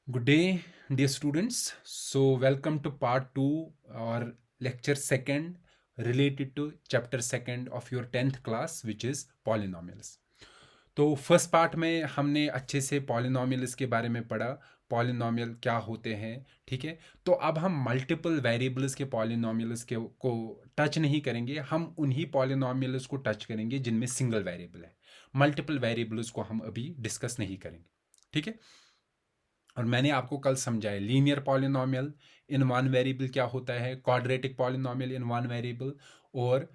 Good day, dear students. So, welcome to part 2 or lecture second related to chapter second of your 10th class, which is polynomials. तो first part में हमने अच्छे से polynomials के बारे में पढ़ा, पॉलिनॉमियल क्या होते हैं, ठीक है। तो अब हम मल्टीपल वेरिएबल्स के पॉलिनॉमियल्स के को टच नहीं करेंगे, हम उन्हीं पॉलिनॉमियल्स को टच करेंगे जिनमें सिंगल वेरिएबल है। मल्टीपल वेरिएबल्स को हम अभी डिस्कस नहीं करेंगे, ठीक है। और मैंने आपको कल समझाया linear polynomial in one variable क्या होता है, quadratic polynomial in one variable, और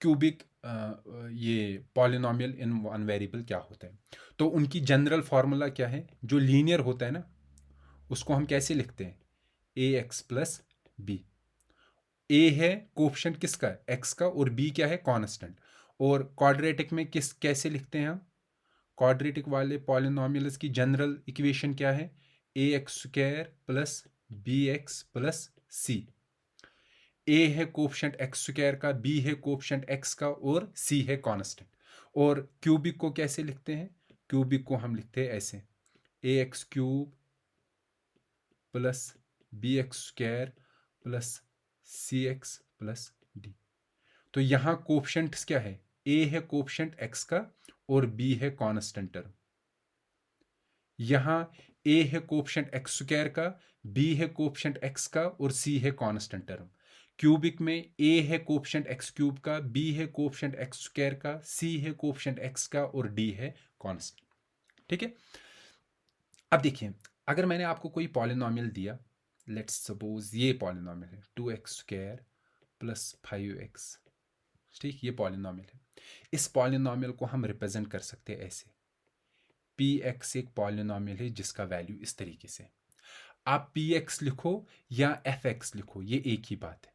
क्यूबिक ये पॉलिनॉमियल इन वन वेरिएबल क्या होता है। तो उनकी जनरल फार्मूला क्या है। जो लीनियर होता है ना, उसको हम कैसे लिखते हैं, ए एक्स प्लस बी। ए है कोफिशिएंट किसका, एक्स का, और बी क्या है, कांस्टेंट। और क्वाड्रेटिक में कैसे लिखते हैं हम, क्वाड्रेटिक वाले पॉलिनॉमियल्स की जनरल इक्वेशन क्या है, a x square plus b x plus c. A है कोफिशिएंट एक्स स्क्वायर का, बी है कोफिशिएंट एक्स का, और सी है कांस्टेंट। और क्यूबिक को कैसे लिखते हैं, क्यूबिक को हम लिखते हैं ऐसे, a x cube plus b x square plus c x plus d. तो यहाँ कोफिशिएंट्स क्या है, ए है कोफिशिएंट एक्स का और बी है कांस्टेंट टर्म। यहाँ ए है कोफिशिएंट एक्स स्क्वायर का, बी है कोफिशिएंट एक्स का, और सी है कांस्टेंट टर्म। क्यूबिक में ए है कोफिशिएंट एक्स क्यूब का, बी है कोफिशिएंट एक्स स्क्वायर का, सी है कोफिशिएंट एक्स का, और डी है कांस्टेंट, ठीक है। अब देखिए, अगर मैंने आपको कोई पॉलिनॉमियल दिया, लेट्स सपोज ये पॉलिनॉमियल है 2x स्क्वायर प्लस 5x, ठीक, ये पॉलिनॉमियल है। इस पॉलिनॉमियल को हम रिप्रेजेंट कर सकते हैं ऐसे, पी एक्स एक पॉलिनॉमियल है जिसका वैल्यू इस तरीके से। आप पी एक्स लिखो या एफ एक्स लिखो, ये एक ही बात है,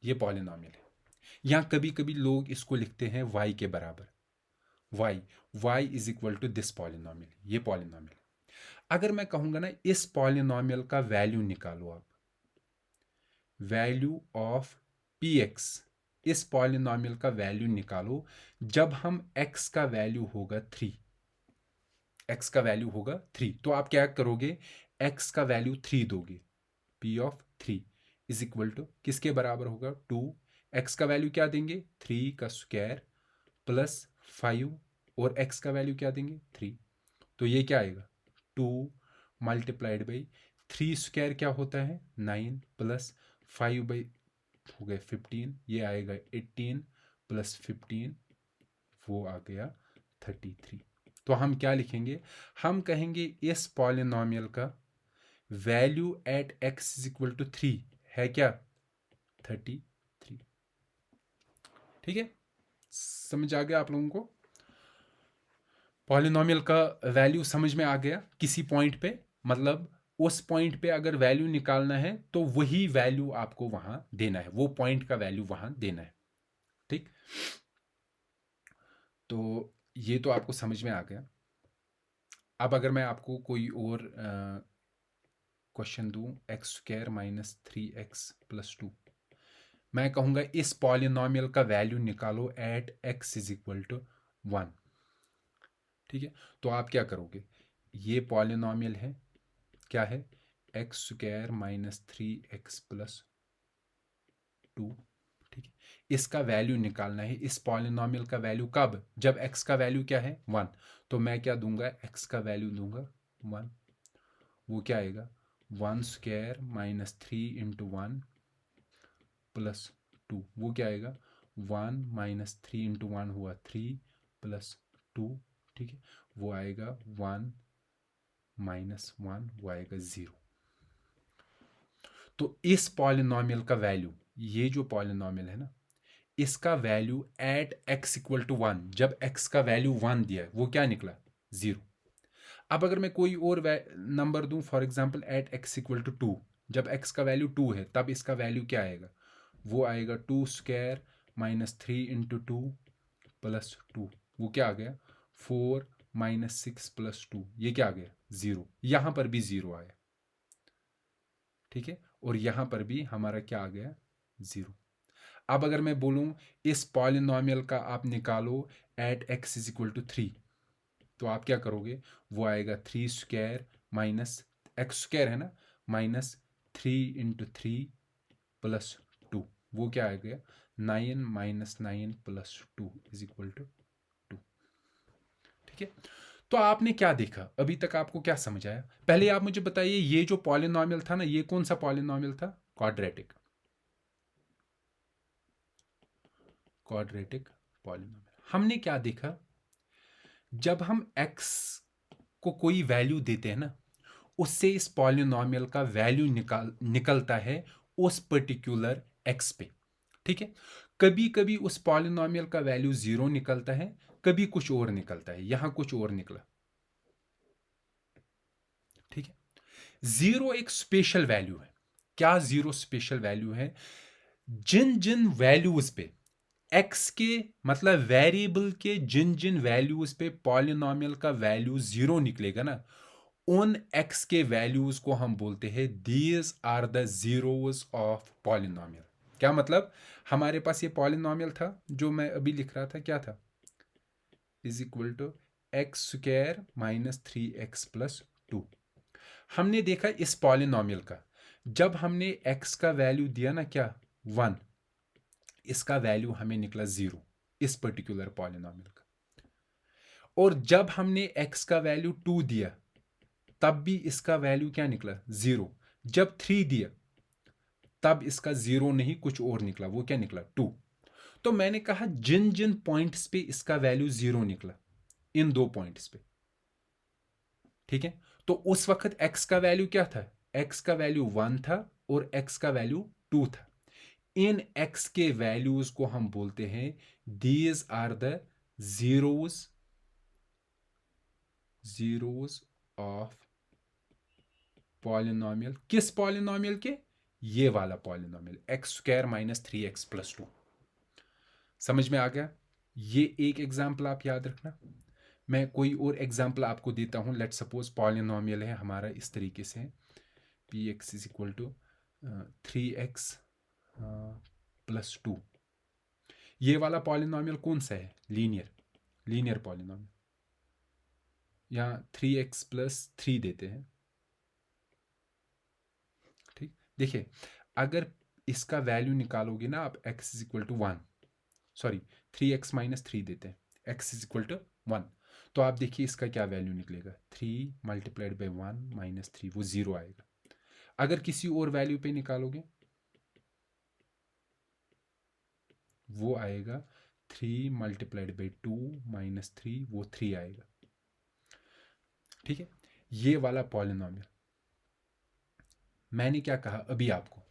ये पॉलिनॉमियल है। या कभी कभी लोग इसको लिखते हैं y के बराबर, y is equal to this polynomial, ये पॉलिनॉमियल। अगर मैं कहूंगा ना इस पॉलिनॉमियल का वैल्यू निकालो आप, वैल्यू ऑफ पी एक्स, इस पॉलिनॉमियल का वैल्यू निकालो जब हम x का वैल्यू होगा 3, x का वैल्यू होगा 3, तो आप क्या करोगे, x का वैल्यू 3 दोगे, p of 3 is equal to किसके बराबर होगा 2, x का वैल्यू क्या देंगे 3 का स्क्वायर प्लस 5, और x का वैल्यू क्या देंगे 3। तो ये क्या आएगा 2 मल्टीप्लाइड बाई 3 स्क्वायर क्या होता है 9 प्लस 5 बाई हो गए 15, ये आएगा 18 प्लस 15, वो आ गया 33। तो हम क्या लिखेंगे, हम कहेंगे इस पॉलिनॉमियल का value at x is equal to 3 है क्या 33, ठीक है। समझ आ गया आप लोगों को, पॉलिनॉमियल का वैल्यू समझ में आ गया किसी पॉइंट पे, मतलब उस पॉइंट पे अगर वैल्यू निकालना है तो वही वैल्यू आपको वहां देना है, वो पॉइंट का वैल्यू वहां देना है, ठीक। तो ये तो आपको समझ में आ गया। अब अगर मैं आपको कोई और क्वेश्चन दूं, x square minus 3x plus 2, मैं कहूँगा इस पॉलिनॉमियल का वैल्यू निकालो at x is equal to 1, ठीक है। तो आप क्या करोगे, ये पॉलिनॉमियल है, क्या है, x square minus 3x plus 2, ठीक है। इसका वैल्यू निकालना है, इस पॉलिनॉमियल का वैल्यू कब, जब x का वैल्यू क्या है 1। तो मैं क्या दूंगा, x का वैल्यू दूंगा 1, वो क्या आएगा 1 स्क्वायर माइनस 3 इंटू 1 प्लस 2, वो क्या आएगा 1 माइनस 3 इंटू 1 हुआ 3 प्लस 2, ठीक है, वो आएगा 1 माइनस 1, वो आएगा 0। तो इस पॉलिनॉमियल का वैल्यू, ये जो पॉलिनॉमियल है ना, इसका value at x equal to 1, जब x का वैल्यू 1 दिया है वो क्या निकला 0। अब अगर मैं कोई और नंबर दूं, for example at x equal to 2, जब x का वैल्यू 2 है तब इसका वैल्यू क्या आएगा, वो आएगा 2 स्क्वायर माइनस 3 इंटू 2 प्लस 2, वो क्या आ गया 4 माइनस 6 प्लस 2, ये क्या आ गया 0। यहां पर भी 0 आया, ठीक है, और यहां पर भी हमारा क्या आ गया 0। अब अगर मैं बोलूं इस पॉलिनॉमियल का आप निकालो at x is equal to 3, तो आप क्या करोगे, वो आएगा 3 स्क्वायर माइनस एक्स स्क्वायर है ना, माइनस 3 इंटू 3 प्लस 2, वो क्या आ गया 9 minus 9 plus 2 is equal to 2। ठीक है, तो आपने क्या देखा अभी तक, आपको क्या समझ आया? पहले आप मुझे बताइए, ये जो पॉलिनॉमियल था ना, ये कौन सा पॉलिनॉमियल था? Quadratic, quadratic polynomial. हमने क्या देखा, जब हम x को कोई वैल्यू देते हैं ना, उससे इस पॉलिनॉमियल का वैल्यू निकलता है उस पर्टिकुलर x पे। ठीक है, कभी कभी उस पॉलिनॉमियल का वैल्यू 0 निकलता है, कभी कुछ और निकलता है, यहां कुछ और निकला। ठीक है, 0 एक स्पेशल वैल्यू है। क्या 0 स्पेशल वैल्यू है? जिन जिन वैल्यूज पे x के मतलब वेरिएबल के जिन जिन वैल्यूज पे पॉलिनॉमियल का वैल्यू 0 निकलेगा ना, उन x के वैल्यूज को हम बोलते हैं these are the zeros of polynomial. क्या मतलब, हमारे पास ये पॉलिनॉमियल था जो मैं अभी लिख रहा था, क्या था, is equal to x square minus 3x plus 2। हमने देखा इस पॉलिनॉमियल का, जब हमने x का वैल्यू दिया ना क्या 1, इसका वैल्यू हमें निकला 0 इस पर्टिकुलर पॉलिनॉमियल का। और जब हमने x का वैल्यू 2 दिया, तब भी इसका वैल्यू क्या निकला 0। जब 3 दिया, तब इसका 0 नहीं कुछ और निकला, वो क्या निकला 2। तो मैंने कहा जिन जिन पॉइंट्स पे इसका वैल्यू 0 निकला, इन दो पॉइंट्स पे, ठीक है, तो उस वक्त x का वैल्यू क्या था, x का वैल्यू 1 था और x का वैल्यू 2 था। इन x के वैल्यूज को हम बोलते हैं these are the zeros of polynomial. किस पॉलिनॉमियल के? ये वाला polynomial x square minus 3x plus 2। समझ में आ गया? ये एक एग्जाम्पल आप याद रखना। मैं कोई और एग्जाम्पल आपको देता हूं। लेट सपोज पॉलिनॉमियल है हमारा इस तरीके से, P x is equal to 3x plus 2। ये वाला पॉलिनॉमियल कौन सा है? Linear polynomial. यहाँ 3x प्लस 3 देते हैं। ठीक, देखिए अगर इसका वैल्यू निकालोगे ना आप, x is equal to 1, sorry 3x minus 3 देते हैं, x इज इक्वल टू 1, तो आप देखिए इसका क्या वैल्यू निकलेगा, 3 मल्टीप्लाइड बाई 1 माइनस 3, वो 0 आएगा। अगर किसी और वैल्यू पे निकालोगे, वो आएगा 3 मल्टीप्लाइड बाई 2 माइनस 3, वो 3 आएगा। ठीक है, ये वाला पॉलिनॉमियल। मैंने क्या कहा अभी आपको,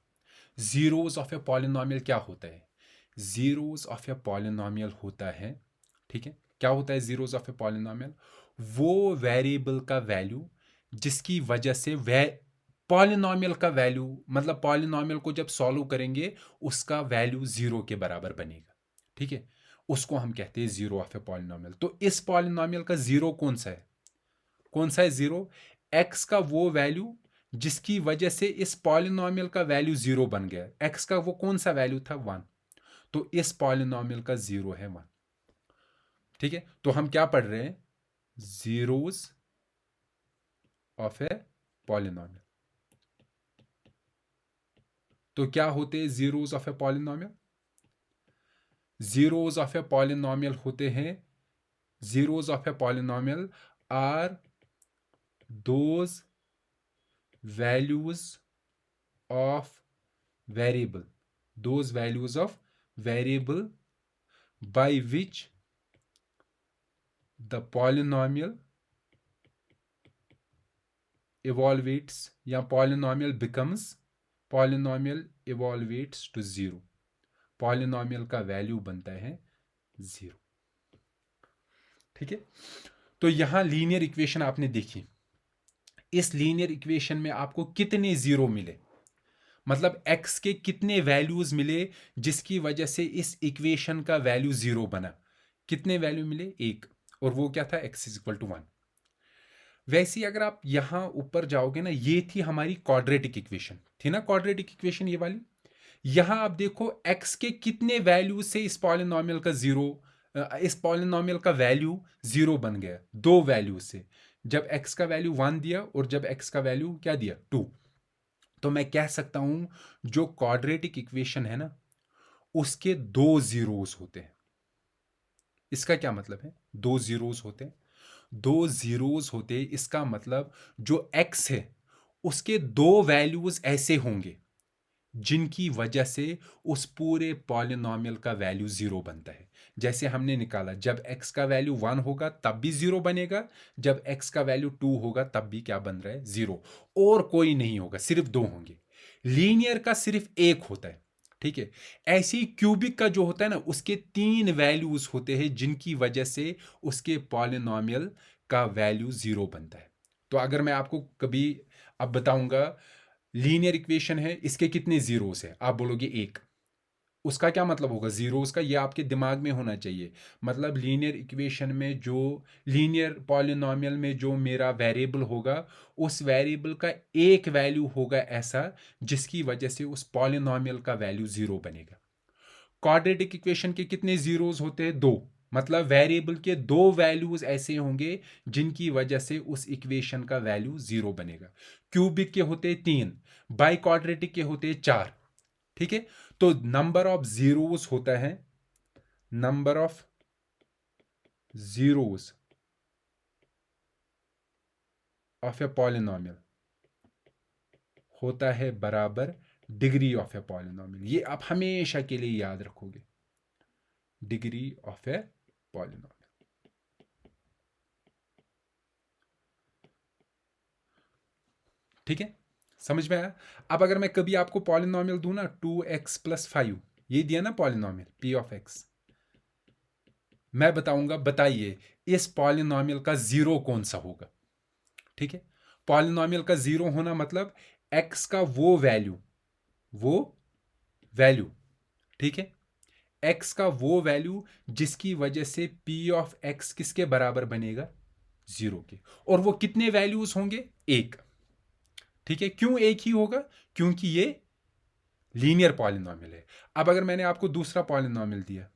जीरोस ऑफ ए पॉलिनॉमियल क्या होता है? जीरोस ऑफ ए पॉलिनॉमियल होता है, ठीक है, क्या होता है जीरोस ऑफ ए पॉलिनॉमियल? वो वेरिएबल का वैल्यू जिसकी वजह से पॉलिनॉमियल का वैल्यू, मतलब पॉलिनॉमियल को जब सॉल्व करेंगे उसका वैल्यू 0 के बराबर बनेगा। ठीक है, उसको हम कहते हैं जीरो ऑफ ए पॉलिनॉमियल। तो इस पॉलिनॉमियल का जीरो कौन सा है? कौन सा है जीरो? एक्स का वो वैल्यू जिसकी वजह से इस पॉलिनॉमियल का वैल्यू 0 बन गया। एक्स का वो कौन सा वैल्यू था? 1। तो इस पॉलिनॉमियल का 0 है 1। ठीक है, तो हम क्या पढ़ रहे हैं? Zeros of a polynomial. तो क्या होते हैं zeros of a polynomial? Zeros of a polynomial होते हैं, zeros of a polynomial are those values of variable, those values of variable by which the polynomial evaluates या polynomial evaluates to 0। polynomial का value बनता है 0। ठीक है, तो यहां लीनियर इक्वेशन आपने देखी। इस लीनियर इक्वेशन में आपको कितने जीरो मिले, मतलब x के कितने वैल्यूज मिले जिसकी वजह से इस इक्वेशन का वैल्यू 0 बना? कितने वैल्यू मिले? 1। और वो क्या था? x is equal to 1। वैसे ही अगर आप यहां ऊपर जाओगे ना, ये थी हमारी क्वाड्रेटिक इक्वेशन, थी ना क्वाड्रेटिक इक्वेशन ये वाली। यहां आप देखो x के कितने वैल्यू से इस पॉलिनॉमियल का 0 इस पॉलिनोमियल का वैल्यू 0 बन गया दो वैल्यू से, जब x का वैल्यू 1 दिया और जब x का वैल्यू क्या दिया 2। तो मैं कह सकता हूं जो क्वाड्रेटिक इक्वेशन है ना उसके दो जीरोस होते हैं। इसका क्या मतलब है? दो जीरोस होते हैं, दो जीरोस होते हैं, इसका मतलब जो x है उसके दो वैल्यूज ऐसे होंगे जिनकी वजह से उस पूरे पॉलिनोमियल का वैल्यू 0 बनता है। जैसे हमने निकाला जब x का वैल्यू 1 होगा तब भी 0 बनेगा, जब x का वैल्यू 2 होगा तब भी क्या बन रहा है 0, और कोई नहीं होगा, सिर्फ दो होंगे। लीनियर का सिर्फ एक होता है, ठीक है। ऐसे ही क्यूबिक का जो होता है ना उसके तीन वैल्यूज होते हैं जिनकी वजह से उसके पॉलिनोमियल का वैल्यू 0 बनता है। तो अगर मैं आपको कभी अब बताऊंगा लीनियर इक्वेशन है इसके कितने जीरोस है, आप बोलोगे एक, उसका क्या मतलब होगा जीरोस का, ये आपके दिमाग में होना चाहिए। मतलब लीनियर इक्वेशन में जो लीनियर पॉलिनोमियल में जो मेरा वेरिएबल होगा उस वेरिएबल का एक वैल्यू होगा ऐसा जिसकी वजह से उस पॉलिनोमियल का वैल्यू 0 बनेगा। क्वाड्रेटिक इक्वेशन के कितने जीरोस होते हैं? दो। मतलब वेरिएबल के दो वैल्यूज ऐसे होंगे जिनकी वजह से उस इक्वेशन का वैल्यू 0 बनेगा। क्यूबिक के होते तीन, बाई क्वाड्रेटिक के होते चार, ठीक है। तो नंबर ऑफ जीरोस होता है, number of zeros of a polynomial होता है बराबर डिग्री ऑफ ए पॉलिनोमियल। ये आप हमेशा के लिए याद रखोगे, डिग्री ऑफ ए पॉलिनोमियल। ठीक है, समझ में आया? अब अगर मैं कभी आपको पॉलिनोमियल दूं ना 2x+5, ये दिया ना पॉलिनोमियल p ऑफ x, मैं बताऊंगा बताइए इस पॉलिनोमियल का जीरो कौन सा होगा। ठीक है, पॉलिनोमियल का जीरो होना मतलब x का वो वैल्यू, ठीक है, x का वो वैल्यू जिसकी वजह से p ऑफ x किसके बराबर बनेगा? जीरो के। और वो कितने वैल्यूज होंगे? एक। ठीक है, क्यों एक ही होगा? क्योंकि ये लीनियर पॉलिनोमियल है। अब अगर मैंने आपको दूसरा पॉलिनोमियल दिया,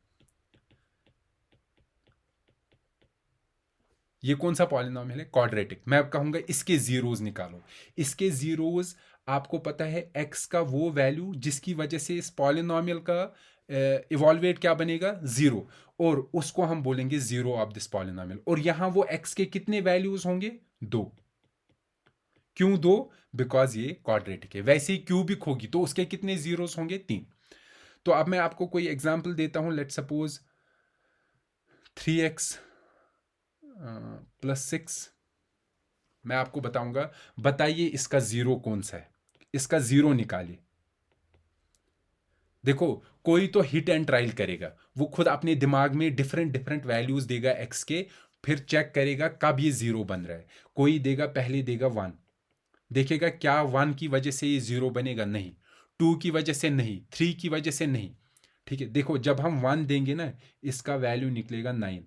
ये कौन सा पॉलिनोमियल है? क्वाड्रेटिक। मैं अब कहूंगा इसके जीरोस निकालो। इसके जीरोस आपको पता है x का वो वैल्यू जिसकी वजह से इस पॉलिनोमियल का इवॉल्वेट क्या बनेगा? जीरो, और उसको हम बोलेंगे जीरो ऑफ दिस पॉलिनोमियल। और यहां वो x के कितने वैल्यूज होंगे? दो। क्यों दो? बिकॉज ये क्वाड्रेटिक है। वैसे ही क्यूबिक होगी तो उसके कितने जीरोस होंगे? तीन। तो अब मैं आपको कोई एग्जांपल देता हूं, लेट सपोज 3x+6। मैं आपको बताऊंगा, बताइए इसका जीरो कौन सा है, इसका जीरो निकालिए। देखो, कोई तो हिट एंड ट्रायल करेगा, वो खुद अपने दिमाग में डिफरेंट डिफरेंट वैल्यूज देगा एक्स के, फिर चेक करेगा कब ये जीरो बन रहा है। कोई देगा पहले देगा 1, देखेगा क्या 1 की वजह से ये जीरो बनेगा? नहीं। 2 की वजह से नहीं, 3 की वजह से नहीं। ठीक है, देखो जब हम 1 देंगे ना इसका वैल्यू निकलेगा 9,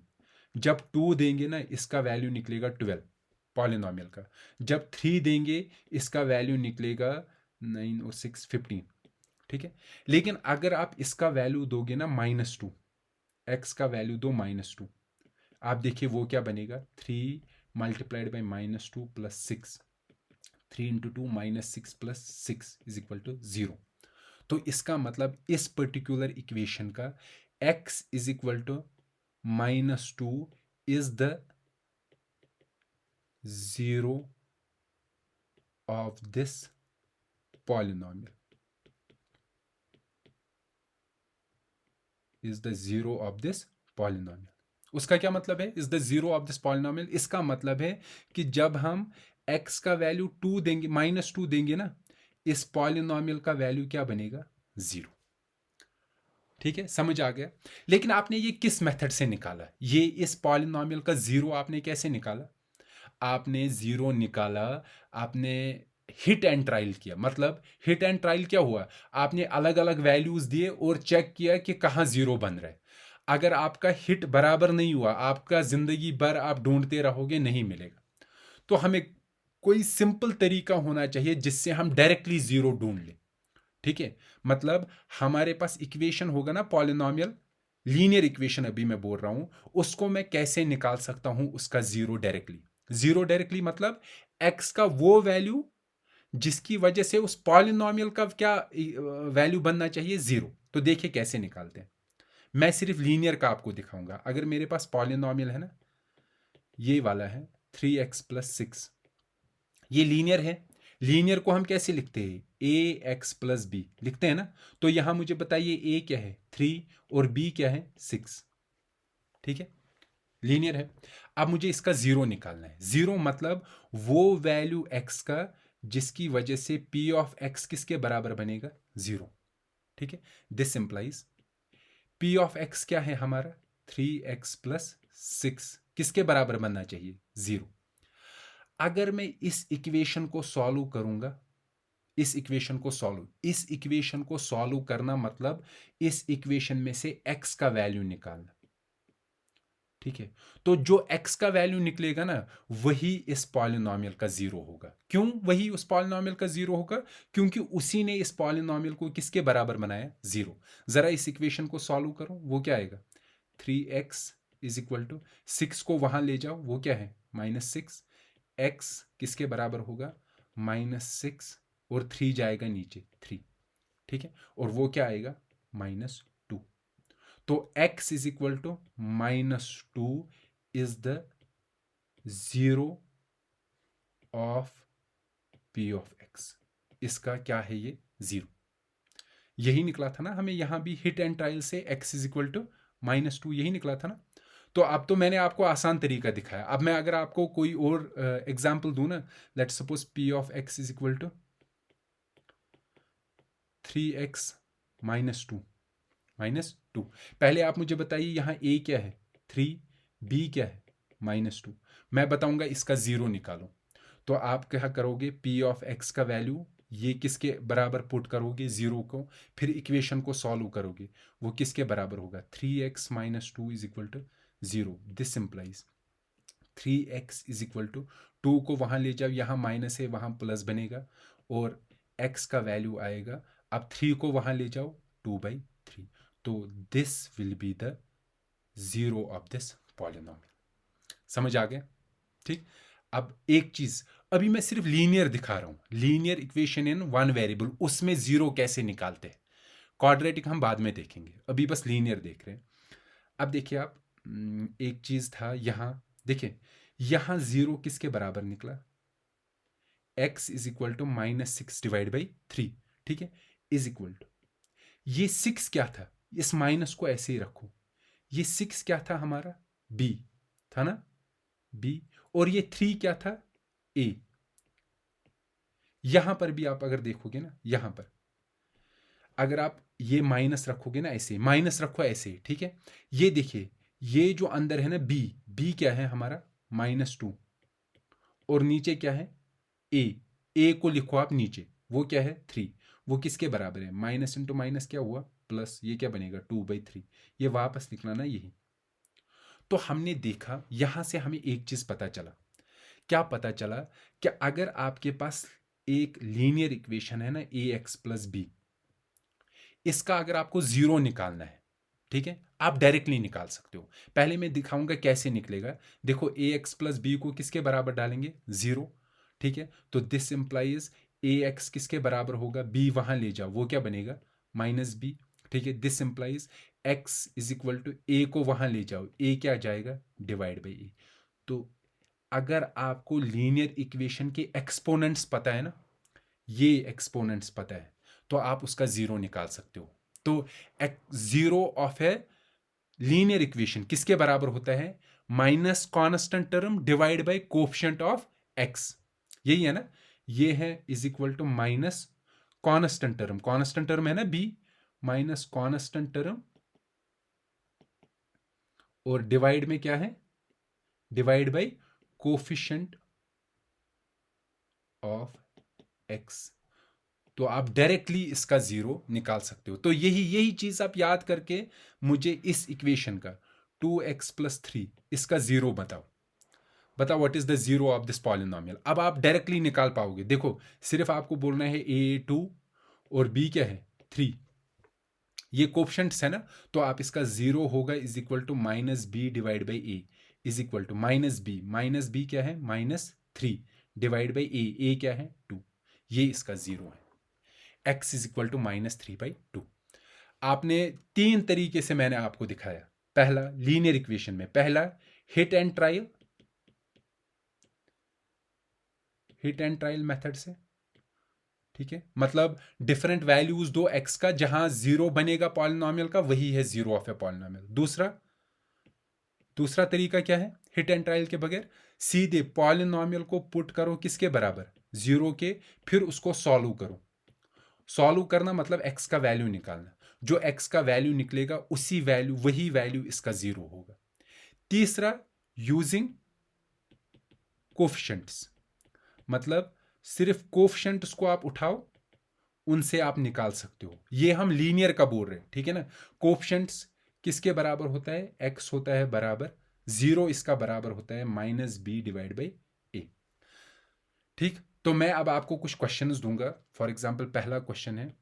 जब 2 देंगे ना इसका वैल्यू निकलेगा 12 पॉलिनोमियल का, जब 3 देंगे इसका वैल्यू निकलेगा 9 और 6 15। ठीक है, लेकिन अगर आप इसका वैल्यू दोगे ना -2, एक्स का वैल्यू दो -2, आप देखिए वो क्या बनेगा? 3 multiplied by -2 plus 6, 3 into 2 -6 plus 6 is equal to 0। तो इसका मतलब इस पर्टिकुलर इक्वेशन का x is equal to -2 is the zero of this polynomial, is the zero of this polynomial. उसका क्या मतलब है is the zero of this polynomial? इसका मतलब है कि जब हम x का वैल्यू 2 देंगे, -2 देंगे ना, इस पॉलिनोमियल का वैल्यू क्या बनेगा? 0। ठीक है, समझ आ गया? लेकिन आपने ये किस मेथड से निकाला? ये इस पॉलिनोमियल का जीरो आपने कैसे निकाला? आपने जीरो निकाला, आपने हिट एंड ट्रायल किया। मतलब हिट एंड ट्रायल क्या हुआ? आपने अलग अलग वैल्यूज दिए और चेक किया कि कहाँ जीरो बन रहा है। अगर आपका हिट बराबर नहीं हुआ, आपका जिंदगी भर आप ढूंढते रहोगे, नहीं मिलेगा। तो हमें कोई सिंपल तरीका होना चाहिए जिससे हम डायरेक्टली जीरो ढूंढ लें। ठीक है, मतलब हमारे पास इक्वेशन होगा ना पॉलिनोमियल लीनियर इक्वेशन अभी मैं बोल रहा हूं, उसको मैं कैसे निकाल सकता हूं उसका जीरो डायरेक्टली। जीरो डायरेक्टली मतलब एक्स का वो वैल्यू जिसकी वजह से उस पॉलिनोमियल का क्या वैल्यू बनना चाहिए, जीरो। तो देखिए कैसे निकालते हैं। मैं सिर्फ लीनियर का आपको दिखाऊंगा। अगर मेरे पास पॉलिनोमियल है ना, ये वाला है 3x+6, ये लीनियर है। लीनियर को हम कैसे लिखते हैं, ax+b लिखते हैं ना। तो यहां मुझे बताइए a क्या है 3 और b क्या है 6, ठीक है, लीनियर है। अब मुझे इसका जीरो निकालना है। जीरो मतलब वो वैल्यू x का जिसकी वजह से p ऑफ x किसके बराबर बनेगा, जीरो, ठीक है। This implies p of x क्या है हमारा 3x+6 किसके बराबर बनना चाहिए, जीरो। अगर मैं इस इक्वेशन को सॉल्व करूंगा, इस इक्वेशन को सॉल्व करना मतलब इस इक्वेशन में से x का वैल्यू निकालना, ठीक है। तो जो x का वैल्यू निकलेगा ना, वही इस पॉलिनोमियल का जीरो होगा। क्यों वही उस पॉलिनोमियल का जीरो होगा, क्योंकि उसी ने इस पॉलिनोमियल को किसके बराबर बनाया, जीरो। जरा इस इक्वेशन को सॉल्व करो, वो क्या आएगा 3x = 6 को वहां ले जाओ, वो क्या है -6। x किसके बराबर होगा -6 और 3 जाएगा नीचे 3, ठीक है, और वो क्या आएगा -2। तो x = -2 is the zero of p of x। इसका क्या है ये, जीरो। यही निकला था ना हमें यहां भी हिट एंड ट्रायल से, x = -2 यही निकला था ना। तो अब तो मैंने आपको आसान तरीका दिखाया। अब मैं अगर आपको कोई और एग्जाम्पल दूं ना, let's suppose p of x = 3x -2। पहले आप मुझे बताइए यहाँ a क्या है 3, b क्या है -2। मैं बताऊंगा इसका जीरो निकालो। तो आप क्या करोगे, p ऑफ x का वैल्यू ये किसके बराबर पुट करोगे, जीरो को, फिर इक्वेशन को सॉल्व करोगे, वो किसके बराबर होगा 3x -2 = 0। दिस इंप्लाइज 3x = 2 को वहां ले जाओ, यहाँ माइनस है वहां प्लस बनेगा, और x का वैल्यू आएगा, अब 3 को वहां ले जाओ 2/3। तो this will be the zero of this polynomial. समझ आ गया, ठीक। अब एक चीज, अभी मैं सिर्फ लीनियर दिखा रहा हूं, linear equation in one variable, उसमें जीरो कैसे निकालते हैं। क्वाड्रेटिक हम बाद में देखेंगे, अभी बस लीनियर देख रहे हैं। अब देखिए आप, एक चीज था यहां, देखिए यहां जीरो किसके बराबर निकला, x = -6/3, ठीक है, इज इक्वल टू, ये 6 क्या था, इस माइनस को ऐसे ही रखो, ये 6 क्या था हमारा, b था ना, b, और ये 3 क्या था, a। यहां पर भी आप अगर देखोगे ना, यहां पर अगर आप ये माइनस रखोगे ना, ऐसे माइनस रखो ऐसे, ठीक है। ये देखिए, ये जो अंदर है ना b क्या है हमारा -2, और नीचे क्या है a को लिखो आप नीचे, वो क्या है 3। वो किसके बराबर है, माइनस इंटू माइनस क्या हुआ प्लस, ये क्या बनेगा 2/3। ये वापस निकला ना यही। तो हमने देखा यहां से हमें एक चीज पता चला, क्या पता चला, कि अगर आपके पास एक लीनियर इक्वेशन है ना ax+b, इसका अगर आपको जीरो निकालना है, ठीक है, आप डायरेक्टली निकाल सकते हो। पहले मैं दिखाऊंगा कैसे निकलेगा। देखो ax+b को किसके बराबर डालेंगे, जीरो, ठीक है। तो दिस इंप्लाइज ax किसके बराबर होगा, b वहां ले जाओ, वो क्या बनेगा -b, ठीक है। दिस इंप्लाइज x = a को वहां ले जाओ, a क्या जाएगा /a। तो अगर आपको लीनियर इक्वेशन के एक्सपोनेंट्स पता है ना, ये एक्सपोनेंट्स पता है, तो आप उसका जीरो निकाल सकते हो। तो zero of a linear equation किसके बराबर होता है, minus constant term divide by coefficient of x, यही है ना। ये है = माइनस कॉन्स्टेंट टर्म है ना b, माइनस कॉन्स्टेंट टर्म, और डिवाइड में क्या है, divide by coefficient of x. तो आप डायरेक्टली इसका जीरो निकाल सकते हो। तो यही चीज आप याद करके मुझे इस इक्वेशन का 2x+3 इसका जीरो बताओ what is the zero of this polynomial. अब आप डायरेक्टली निकाल पाओगे। देखो सिर्फ आपको बोलना है a 2 और b क्या है 3, ये कोफिशिएंट्स है ना, तो आप इसका 0 होगा is equal to minus B divide by A is equal to minus B क्या है -3 डिवाइड बाई ए क्या है 2, ये इसका 0 है। X is equal to -3/2। आपने 3 तरीके से मैंने आपको दिखाया। पहला लीनियर इक्वेशन में, पहला हिट एंड ट्रायल मेथड से, ठीक है, मतलब डिफरेंट वैल्यूज दो एक्स का, जहां 0 बनेगा पॉलिनोमियल का वही है 0 ऑफ ए पॉलिनोमियल। दूसरा तरीका क्या है, हिट एंड ट्रायल के बगैर सीधे पॉलिनोमियल को पुट करो किसके बराबर, 0 के, फिर उसको सॉल्व करो। सॉल्व करना मतलब एक्स का वैल्यू निकालना, जो एक्स का वैल्यू निकलेगा वही वैल्यू इसका 0 होगा। तीसरा यूजिंग कोफिशिएंट्स, मतलब सिर्फ कोफिशिएंट्स को आप उठाओ, उनसे आप निकाल सकते हो। ये हम लीनियर का बोल रहे हैं, ठीक है ना। कोफिशिएंट्स किसके बराबर होता है, एक्स होता है बराबर 0, इसका बराबर होता है -b डिवाइड बाई ए। ठीक, तो मैं अब आपको कुछ क्वेश्चंस दूंगा। फॉर एग्जांपल पहला क्वेश्चन है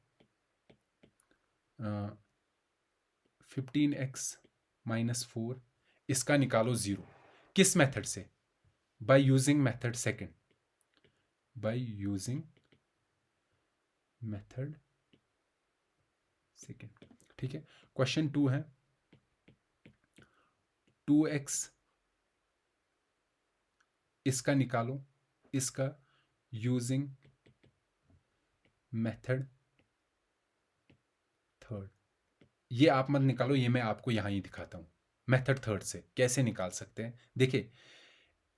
15x - 4, इसका निकालो 0। किस मेथड से, बाय यूजिंग मेथड सेकंड, ठीक है। क्वेश्चन 2 है 2x, इसका निकालो, इसका यूजिंग मेथड थर्ड। ये आप मत निकालो, ये मैं आपको यहां ही दिखाता हूं मेथड थर्ड से कैसे निकाल सकते हैं। देखिए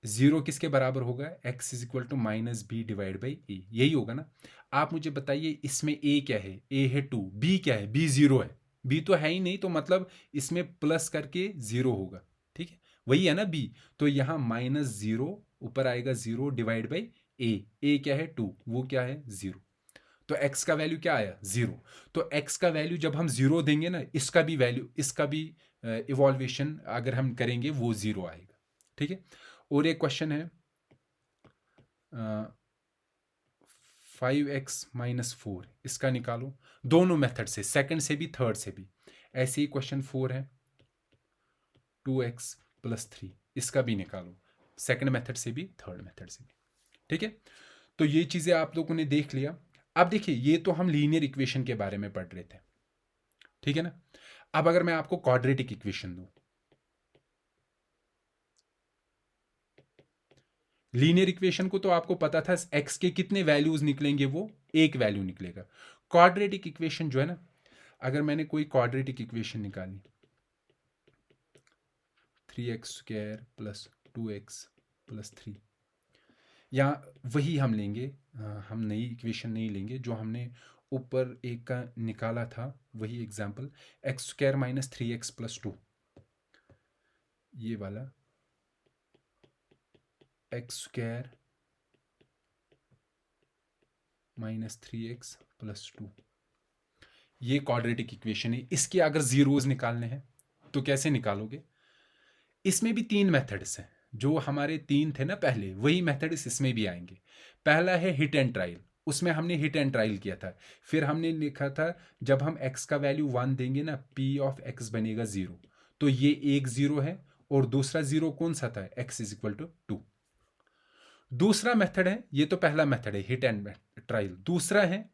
0 किसके बराबर होगा, x is equal to -b divide by a, यही होगा ना। आप मुझे बताइए इसमें a क्या है, a है 2, b क्या है, b 0 है, b तो है ही नहीं, तो मतलब इसमें प्लस करके 0 होगा, ठीक है, वही है ना b। तो यहाँ -0 ऊपर आएगा 0 डिवाइड बाई a क्या है 2, वो क्या है 0, तो x का वैल्यू क्या आया 0। तो x का वैल्यू जब हम 0 देंगे ना, इसका भी इवॉल्वेशन अगर हम करेंगे वो 0 आएगा, ठीक है। और एक क्वेश्चन है 5x - 4, इसका निकालो, दोनों मेथड से, सेकंड से भी थर्ड से भी। ऐसे ही क्वेश्चन 4 है 2x + 3, इसका भी निकालो, सेकंड मेथड से भी थर्ड मेथड से भी, ठीक है। तो ये चीज़ें आप लोगों ने देख लिया। अब देखिए ये तो हम लीनियर इक्वेशन के बारे में पढ़ रहे थे, ठीक है ना। अब अगर मैं आपको क्वाड्रेटिक इक्वेशन दूं, लीनियर इक्वेशन को तो आपको पता था एक्स के कितने वैल्यूज निकलेंगे, वो एक वैल्यू निकलेगा। क्वाड्रेटिक इक्वेशन जो है ना, अगर मैंने कोई क्वाड्रेटिक इक्वेशन निकाली 3x² + 2x + 3, या वही हम लेंगे, हम नई इक्वेशन नहीं लेंगे, जो हमने ऊपर एक का निकाला था वही एग्जाम्पल, x² - 3x + 2, ये वाला x² - 3x + 2, ये क्वाड्रेटिक इक्वेशन है। इसके अगर जीरोस निकालने हैं तो कैसे निकालोगे, इसमें भी 3 मेथड्स हैं, जो हमारे 3 थे ना पहले, वही मेथड्स इसमें भी आएंगे। पहला है हिट एंड ट्रायल, उसमें हमने हिट एंड ट्रायल किया था, फिर हमने लिखा था जब हम x का वैल्यू 1 देंगे ना, p ऑफ x बनेगा 0, तो ये एक 0 है, और दूसरा 0 कौन सा था, x इज इक्वल टू 2। दूसरा मेथड है, ये तो पहला मेथड है हिट एंड ट्रायल, दूसरा है,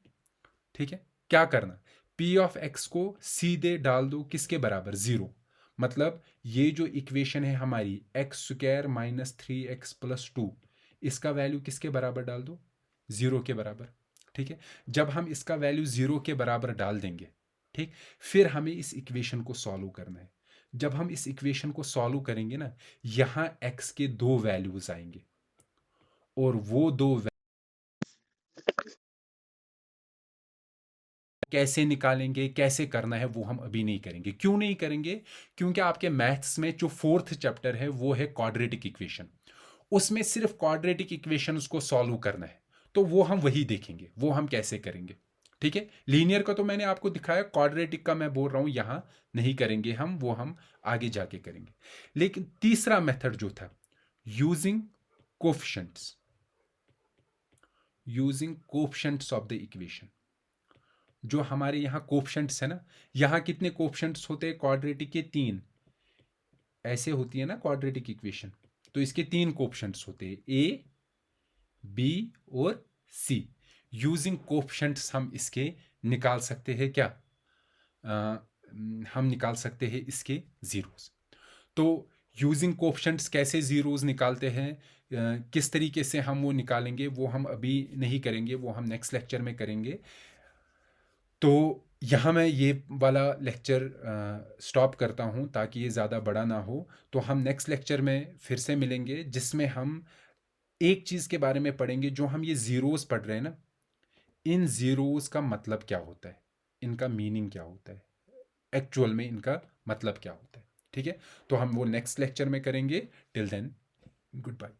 ठीक है, क्या करना, p ऑफ x को सीधे डाल दो किसके बराबर 0, मतलब ये जो इक्वेशन है हमारी x² - 3x + 2, इसका वैल्यू किसके बराबर डाल दो 0 के बराबर, ठीक है। जब हम इसका वैल्यू 0 के बराबर डाल देंगे, ठीक, फिर हमें इस इक्वेशन को सॉल्व करना है। जब हम इस इक्वेशन को सॉल्व करेंगे ना, यहां x के 2 वैल्यूज आएंगे, और वो कैसे निकालेंगे, कैसे करना है, वो हम अभी नहीं करेंगे। क्यों नहीं करेंगे, क्योंकि आपके मैथ्स में जो 4th चैप्टर है वो है क्वाड्रेटिक इक्वेशन, उसमें सिर्फ क्वाड्रेटिक इक्वेशंस को सॉल्व करना है, तो वो हम वही देखेंगे, वो हम कैसे करेंगे, ठीक है। लीनियर का तो मैंने आपको दिखाया, क्वाड्रेटिक का मैं बोल रहा हूं यहां नहीं करेंगे हम, वो हम आगे जाके करेंगे। लेकिन तीसरा मेथड जो था using coefficients of the equation, जो हमारे यहाँ कोफिशिएंट्स है ना, यहाँ कितने कोफिशिएंट्स होते हैं क्वाड्रेटिक के? 3। ऐसे होती है ना क्वाड्रेटिक इक्वेशन, तो इसके 3 कोफिशिएंट्स होते हैं, ए, बी और सी। यूजिंग कोफिशिएंट्स हम इसके निकाल सकते हैं क्या? हम निकाल सकते हैं इसके ज़ीरोज़। तो यूजिंग कोफिशिएंट्स कैसे ज़ीरोज़ निकालते हैं, किस तरीके से हम वो निकालेंगे, वो हम अभी नहीं करेंगे, वो हम नेक्स्ट लेक्चर में करेंगे। तो यहाँ मैं ये वाला लेक्चर स्टॉप करता हूँ ताकि ये ज़्यादा बड़ा ना हो। तो हम नेक्स्ट लेक्चर में फिर से मिलेंगे, जिसमें हम एक चीज़ के बारे में पढ़ेंगे। जो हम ये ज़ीरोज़ पढ़ रहे हैं ना, इन ज़ीरोज़ का मतलब क्या होता है, इनका मीनिंग क्या होता है, एक्चुअल में इनका मतलब क्या होता है। ठीक है, तो हम वो नेक्स्ट लेक्चर में करेंगे। Till then, good bye.